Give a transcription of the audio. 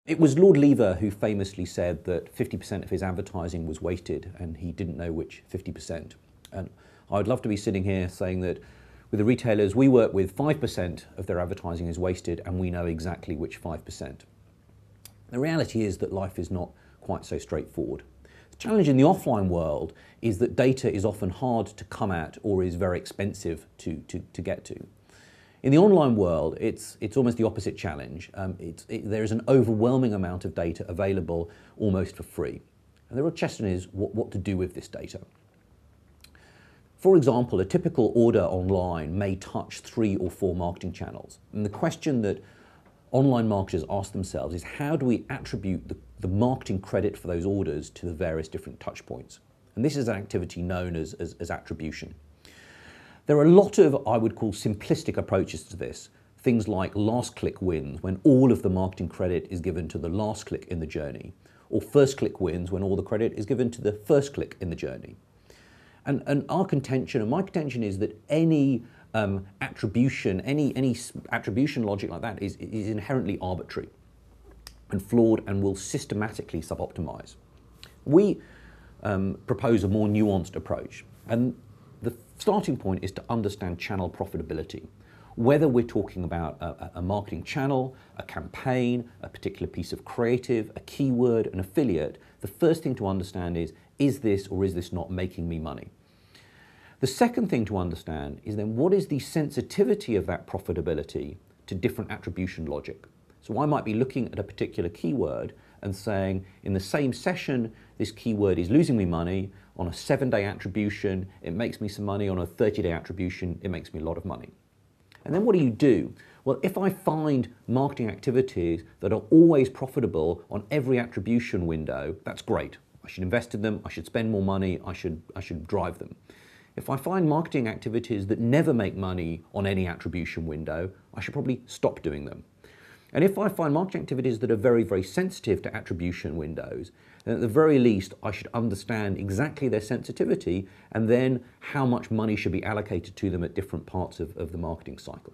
It was Lord Lever who famously said that 50% of his advertising was wasted and he didn't know which 50%. And I'd love to be sitting here saying that with the retailers we work with, 5% of their advertising is wasted and we know exactly which 5%. The reality is that life is not quite so straightforward. The challenge in the offline world is that data is often hard to come at or is very expensive to get to. In the online world, it's almost the opposite challenge. There is an overwhelming amount of data available almost for free. And the real question is what to do with this data. For example, a typical order online may touch 3 or 4 marketing channels. And the question that online marketers ask themselves is how do we attribute the marketing credit for those orders to the various different touch points? And this is an activity known as attribution. There are a lot of, I would call, simplistic approaches to this. Things like last click wins, when all of the marketing credit is given to the last click in the journey, or first click wins, when all the credit is given to the first click in the journey. And our contention, and my contention, is that any attribution, any attribution logic like that is inherently arbitrary and flawed and will systematically suboptimize. We propose a more nuanced approach, and the starting point is to understand channel profitability. Whether we're talking about a marketing channel, a campaign, a particular piece of creative, a keyword, an affiliate, the first thing to understand is this or is this not making me money? The second thing to understand is then what is the sensitivity of that profitability to different attribution logic? So I might be looking at a particular keyword and saying, in the same session, this keyword is losing me money. On a 7-day attribution, it makes me some money. On a 30-day attribution, it makes me a lot of money. And then what do you do? Well, if I find marketing activities that are always profitable on every attribution window, that's great. I should invest in them, I should spend more money, I should drive them. If I find marketing activities that never make money on any attribution window, I should probably stop doing them. And if I find marketing activities that are very, very sensitive to attribution windows, then at the very least, I should understand exactly their sensitivity and then how much money should be allocated to them at different parts of the marketing cycle.